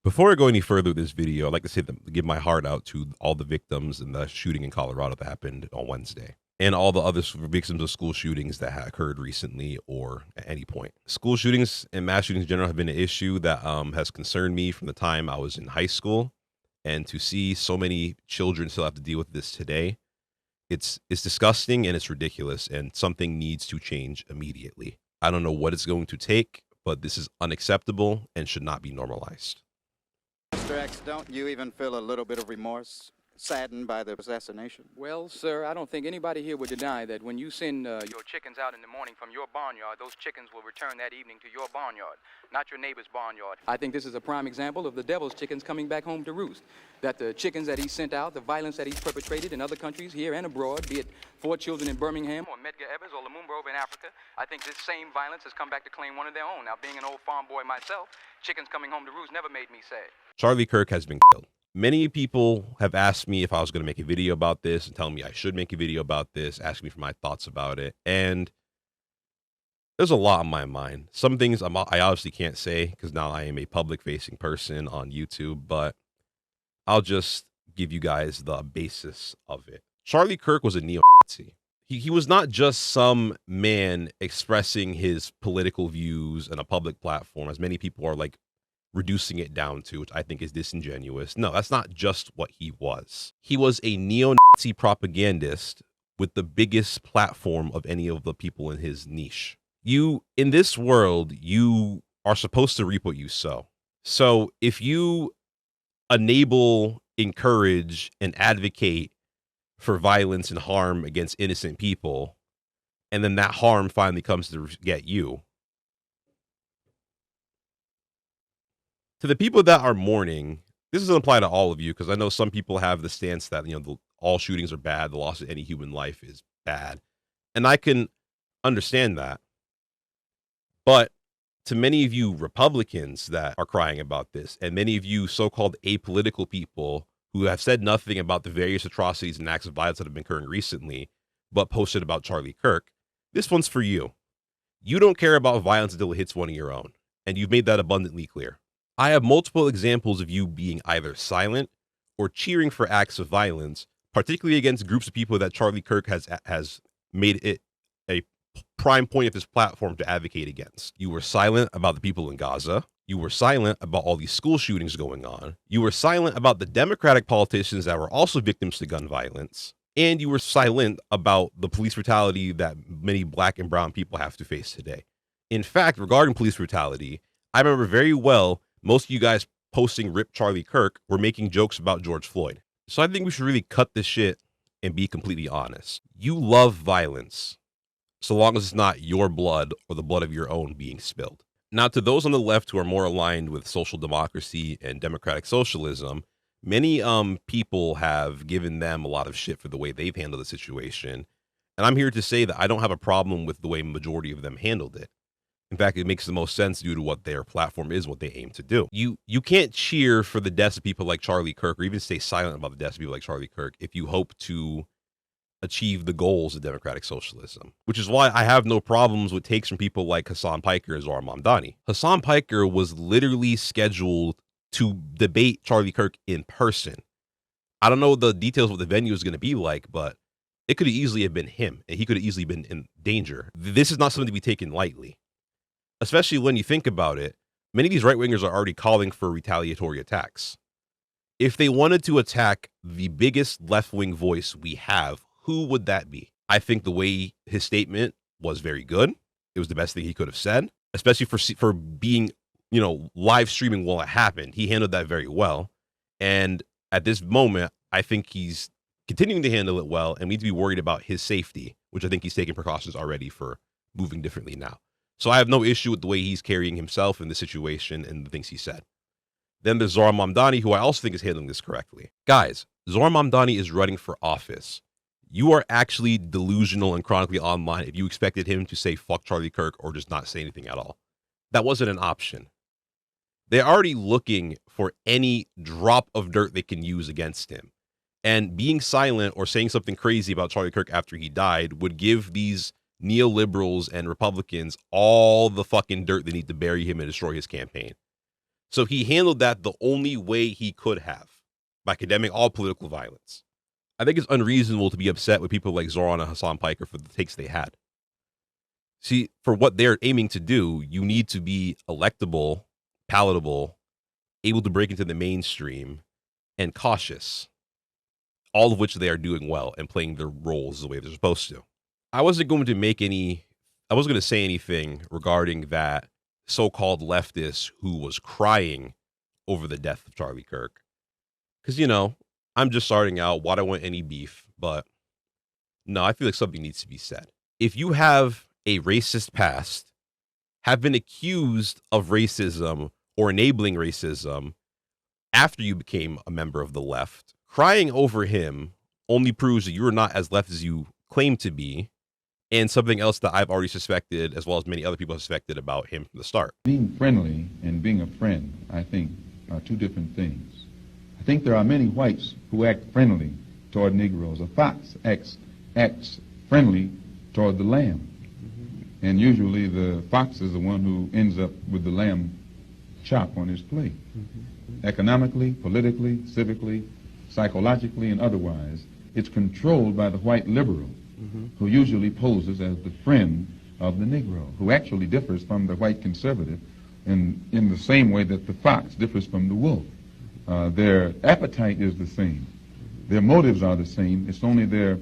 Before I go any further with this video, I'd like to give my heart out to all the victims in the shooting in Colorado that happened on Wednesday, and all the other victims of school shootings that have occurred recently or at any point. School shootings and mass shootings in general have been an issue that has concerned me from the time I was in high school, and to see so many children still have to deal with this today, it's disgusting and it's ridiculous, and something needs to change immediately. I don't know what it's going to take, but this is unacceptable and should not be normalized. Mr. X, don't you even feel a little bit of remorse, saddened by the assassination? Well, sir, I don't think anybody here would deny that when you send your chickens out in the morning from your barnyard, those chickens will return that evening to your barnyard, not your neighbor's barnyard. I think this is a prime example of the devil's chickens coming back home to roost. That the chickens that he sent out, the violence that he's perpetrated in other countries, here and abroad, be it 4 children in Birmingham or Medgar Evers or Lumumba over in Africa, I think this same violence has come back to claim one of their own. Now, being an old farm boy myself, chickens coming home to roost never made me sad. Charlie Kirk has been killed. Many people have asked me if I was going to make a video about this and telling me I should make a video about this, asking me for my thoughts about it. And there's a lot on my mind. Some things I obviously can't say because now I am a public facing person on YouTube, but I'll just give you guys the basis of it. Charlie Kirk was a neo-Nazi. He was not just some man expressing his political views on a public platform, as many people are like reducing it down to, which I think is disingenuous. No, that's not just what he was. He was a neo-Nazi propagandist with the biggest platform of any of the people in his niche. In this world, you are supposed to reap what you sow. So if you enable, encourage, and advocate for violence and harm against innocent people, and then that harm finally comes to get you, to the people that are mourning, this doesn't apply to all of you, because I know some people have the stance that, all shootings are bad, the loss of any human life is bad. And I can understand that. But to many of you Republicans that are crying about this, and many of you so-called apolitical people who have said nothing about the various atrocities and acts of violence that have been occurring recently, but posted about Charlie Kirk, this one's for you. You don't care about violence until it hits one of your own, and you've made that abundantly clear. I have multiple examples of you being either silent or cheering for acts of violence, particularly against groups of people that Charlie Kirk has made it a prime point of his platform to advocate against. You were silent about the people in Gaza. You were silent about all these school shootings going on. You were silent about the Democratic politicians that were also victims to gun violence. And you were silent about the police brutality that many Black and brown people have to face today. In fact, regarding police brutality, I remember very well most of you guys posting "Rip Charlie Kirk" were making jokes about George Floyd. So I think we should really cut this shit and be completely honest. You love violence, so long as it's not your blood or the blood of your own being spilled. Now, to those on the left who are more aligned with social democracy and democratic socialism, many people have given them a lot of shit for the way they've handled the situation. And I'm here to say that I don't have a problem with the way majority of them handled it. In fact, it makes the most sense due to what their platform is, what they aim to do. You can't cheer for the deaths of people like Charlie Kirk, or even stay silent about the deaths of people like Charlie Kirk, if you hope to achieve the goals of democratic socialism, which is why I have no problems with takes from people like Hassan Piker and Zohar Mamdani. Hassan Piker was literally scheduled to debate Charlie Kirk in person. I don't know the details of what the venue is going to be like, but it could easily have been him, and he could have easily been in danger. This is not something to be taken lightly. Especially when you think about it, many of these right-wingers are already calling for retaliatory attacks. If they wanted to attack the biggest left-wing voice we have, who would that be? I think the way his statement was very good. It was the best thing he could have said, especially for being, live streaming while it happened. He handled that very well. And at this moment, I think he's continuing to handle it well, and we need to be worried about his safety, which I think he's taking precautions already for moving differently now. So I have no issue with the way he's carrying himself in this situation and the things he said. Then there's Zohar Mamdani, who I also think is handling this correctly. Guys, Zohar Mamdani is running for office. You are actually delusional and chronically online if you expected him to say fuck Charlie Kirk or just not say anything at all. That wasn't an option. They're already looking for any drop of dirt they can use against him. And being silent or saying something crazy about Charlie Kirk after he died would give these neoliberals and Republicans all the fucking dirt they need to bury him and destroy his campaign. So he handled that the only way he could have, by condemning all political violence. I think it's unreasonable to be upset with people like Zoran and Hassan Piker for the takes they had. See, for what they're aiming to do, you need to be electable, palatable, able to break into the mainstream, and cautious. All of which they are doing well and playing their roles the way they're supposed to. I wasn't going to say anything regarding that so-called leftist who was crying over the death of Charlie Kirk. Because, I'm just starting out. Why do I want any beef? But no, I feel like something needs to be said. If you have a racist past, have been accused of racism or enabling racism after you became a member of the left, crying over him only proves that you are not as left as you claim to be, and something else that I've already suspected, as well as many other people have suspected about him from the start. Being friendly and being a friend, I think, are two different things. I think there are many whites who act friendly toward Negroes. A fox acts friendly toward the lamb. And usually the fox is the one who ends up with the lamb chop on his plate. Economically, politically, civically, psychologically, and otherwise, it's controlled by the white liberal, who usually poses as the friend of the Negro, who actually differs from the white conservative in the same way that the fox differs from the wolf. Their appetite is the same. Their motives are the same. It's only their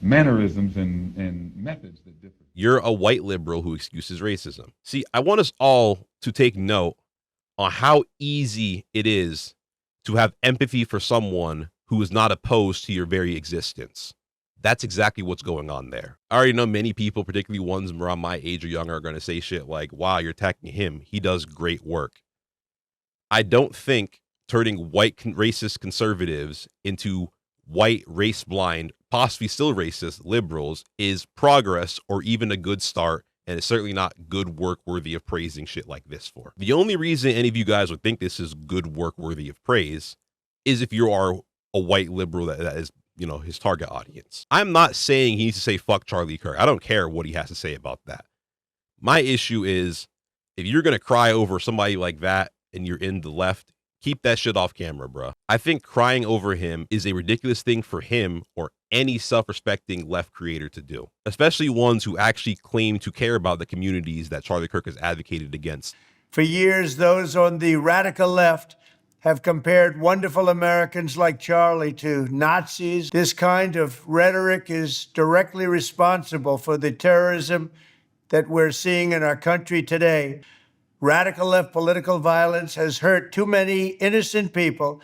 mannerisms and methods that differ. You're a white liberal who excuses racism. See, I want us all to take note on how easy it is to have empathy for someone who is not opposed to your very existence. That's exactly what's going on there. I already know many people, particularly ones around my age or younger, are going to say shit like, wow, you're attacking him. He does great work. I don't think turning white racist conservatives into white race blind, possibly still racist liberals is progress or even a good start. And it's certainly not good work worthy of praising shit like this for. The only reason any of you guys would think this is good work worthy of praise is if you are a white liberal that is, his target audience. I'm not saying he needs to say fuck Charlie Kirk. I don't care what he has to say about that. My issue is if you're going to cry over somebody like that and you're in the left, keep that shit off camera, bro. I think crying over him is a ridiculous thing for him or any self-respecting left creator to do, especially ones who actually claim to care about the communities that Charlie Kirk has advocated against. For years, those on the radical left have compared wonderful Americans like Charlie to Nazis. This kind of rhetoric is directly responsible for the terrorism that we're seeing in our country today. Radical left political violence has hurt too many innocent people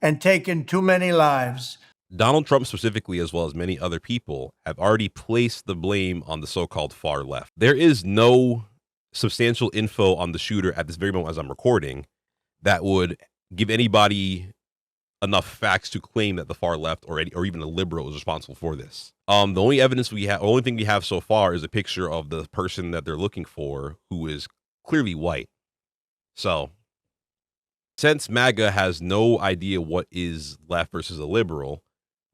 and taken too many lives. Donald Trump specifically, as well as many other people, have already placed the blame on the so-called far left. There is no substantial info on the shooter at this very moment as I'm recording that would give anybody enough facts to claim that the far left or even a liberal is responsible for this. The only evidence only thing we have so far is a picture of the person that they're looking for, who is clearly white. So, since MAGA has no idea what is left versus a liberal,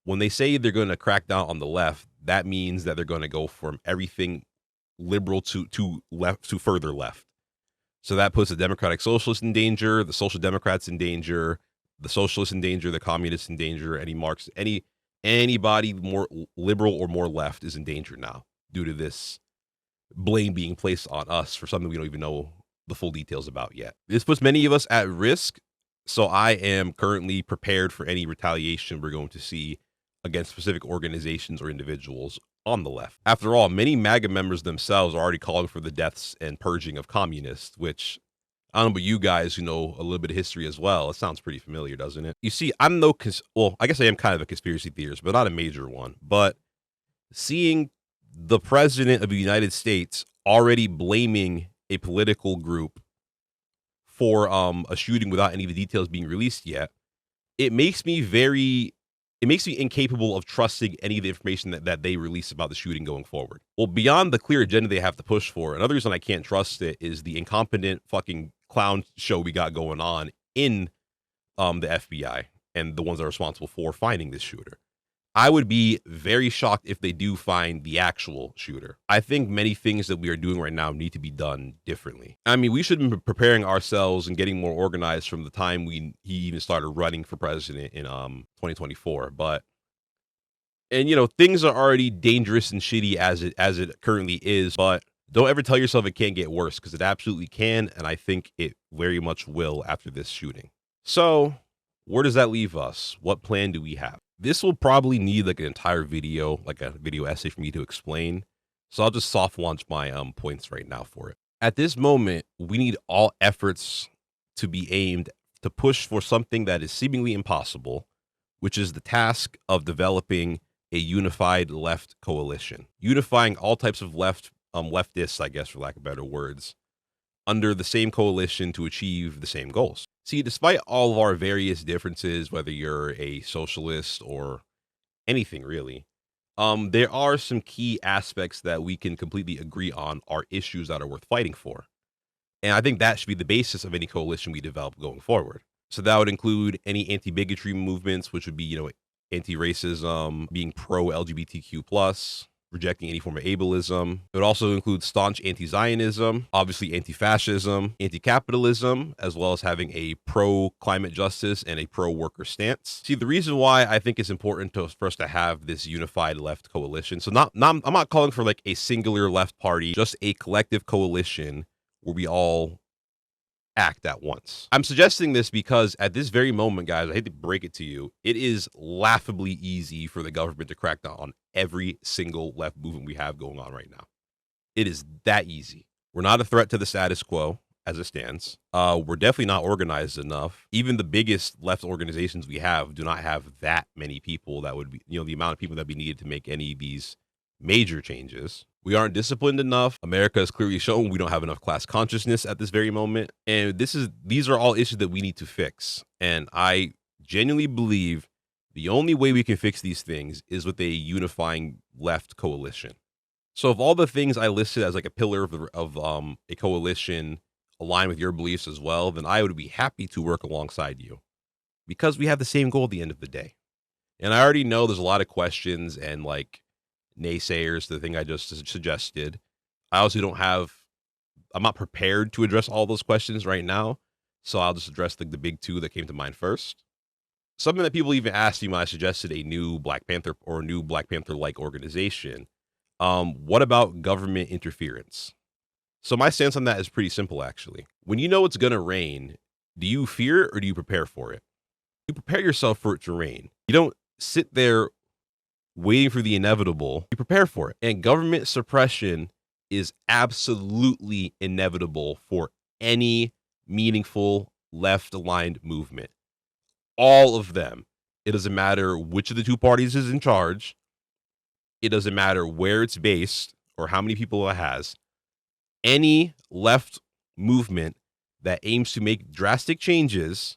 when they say they're going to crack down on the left, that means that they're going to go from everything liberal to left to further left. So that puts the Democratic Socialists in danger, the Social Democrats in danger, the Socialists in danger, the Communists in danger, anybody more liberal or more left is in danger now due to this blame being placed on us for something we don't even know the full details about yet. This puts many of us at risk, so I am currently prepared for any retaliation we're going to see against specific organizations or individuals on the left. After all, many MAGA members themselves are already calling for the deaths and purging of communists, which I don't know about you guys who know a little bit of history as well. It sounds pretty familiar, doesn't it? You see, I'm I guess I am kind of a conspiracy theorist, but not a major one. But seeing the president of the United States already blaming a political group for a shooting without any of the details being released yet, it makes me incapable of trusting any of the information that they release about the shooting going forward. Well, beyond the clear agenda they have to push for, another reason I can't trust it is the incompetent fucking clown show we got going on in the FBI and the ones that are responsible for finding this shooter. I would be very shocked if they do find the actual shooter. I think many things that we are doing right now need to be done differently. I mean, we should have been preparing ourselves and getting more organized from the time he even started running for president in 2024. But things are already dangerous and shitty as it currently is, but don't ever tell yourself it can't get worse, because it absolutely can, and I think it very much will after this shooting. So, where does that leave us? What plan do we have? This will probably need like an entire video, like a video essay for me to explain. So I'll just soft launch my points right now for it. At this moment, we need all efforts to be aimed to push for something that is seemingly impossible, which is the task of developing a unified left coalition, unifying all types of leftists, I guess, for lack of better words, under the same coalition to achieve the same goals. See, despite all of our various differences, whether you're a socialist or anything really, there are some key aspects that we can completely agree on are issues that are worth fighting for. And I think that should be the basis of any coalition we develop going forward. So that would include any anti-bigotry movements, which would be, anti-racism, being pro-LGBTQ+, rejecting any form of ableism. It would also include staunch anti-Zionism, obviously anti-fascism, anti-capitalism, as well as having a pro-climate justice and a pro-worker stance. See, the reason why I think it's important for us to have this unified left coalition, so I'm not calling for like a singular left party, just a collective coalition where we all act at once. I'm suggesting this because at this very moment, guys, I hate to break it to you, it is laughably easy for the government to crack down on every single left movement we have going on right now. It is that easy. We're not a threat to the status quo as it stands. We're definitely not organized enough. Even the biggest left organizations we have do not have that many people that would be, the amount of people that be needed to make any of these major changes. We aren't disciplined enough. America has clearly shown we don't have enough class consciousness at this very moment. And these are all issues that we need to fix. And I genuinely believe the only way we can fix these things is with a unifying left coalition. So if all the things I listed as like a pillar of a coalition align with your beliefs as well, then I would be happy to work alongside you, because we have the same goal at the end of the day. And I already know there's a lot of questions and like naysayers to the thing I just suggested. I'm not prepared to address all those questions right now, so I'll just address the big two that came to mind first. Something that people even asked me when I suggested a new Black Panther or a new Black Panther-like organization. What about government interference? So my stance on that is pretty simple, actually. When you know it's going to rain, do you fear or do you prepare for it? You prepare yourself for it to rain. You don't sit there waiting for the inevitable. You prepare for it. And government suppression is absolutely inevitable for any meaningful left-aligned movement. All of them. It doesn't matter which of the two parties is in charge. It doesn't matter where it's based or how many people it has. Any left movement that aims to make drastic changes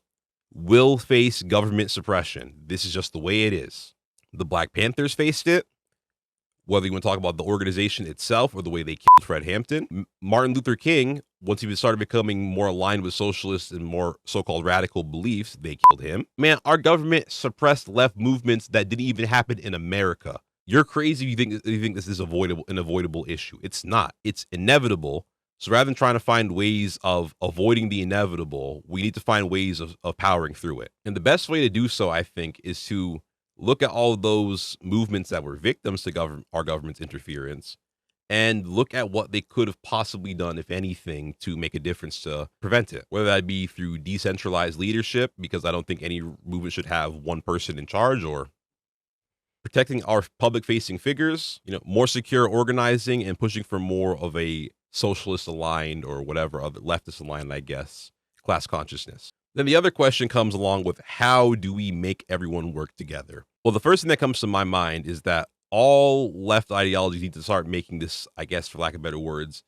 will face government suppression. This is just the way it is. The Black Panthers faced it, whether you want to talk about the organization itself or the way they killed Fred Hampton. Martin Luther King, once he started becoming more aligned with socialist and more so-called radical beliefs, they killed him. Man, our government suppressed left movements that didn't even happen in America. You're crazy if you think this is an avoidable issue. It's not. It's inevitable. So rather than trying to find ways of avoiding the inevitable, we need to find ways of powering through it. And the best way to do so, I think, is to look at all of those movements that were victims to our government's interference and look at what they could have possibly done, if anything, to make a difference to prevent it. Whether that be through decentralized leadership, because I don't think any movement should have one person in charge, or protecting our public-facing figures, more secure organizing and pushing for more of a socialist-aligned or whatever other leftist-aligned, I guess, class consciousness. Then the other question comes along with, how do we make everyone work together? Well, the first thing that comes to my mind is that all left ideologies need to start making this, I guess, for lack of better words,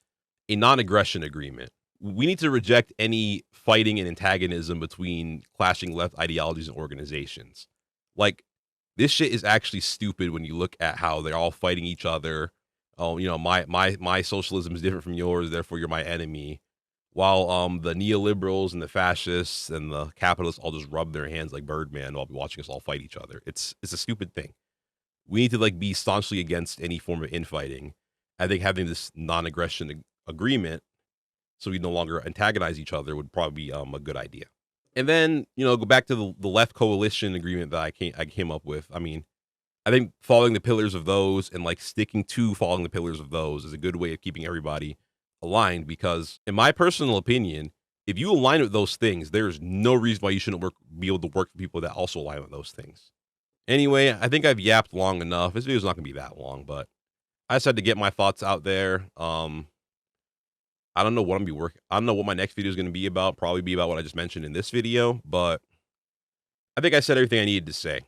a non-aggression agreement. We need to reject any fighting and antagonism between clashing left ideologies and organizations. Like, this shit is actually stupid when you look at how they're all fighting each other. Oh, my socialism is different from yours, therefore you're my enemy. While the neoliberals and the fascists and the capitalists all just rub their hands like Birdman while watching us all fight each other. It's a stupid thing. we need to like be staunchly against any form of infighting. I think having this non-aggression agreement, so we no longer antagonize each other, would probably be a good idea. And then, go back to the left coalition agreement that I came up with. I mean, I think following the pillars of those and like sticking to following the pillars of those is a good way of keeping everybody aligned, because in my personal opinion, if you align with those things, there's no reason why you shouldn't be able to work for people that also align with those things. Anyway, I think I've yapped long enough. This video's not going to be that long, but I just had to get my thoughts out there. I don't know what I don't know what my next video is going to be about. Probably be about what I just mentioned in this video, but I think I said everything I needed to say.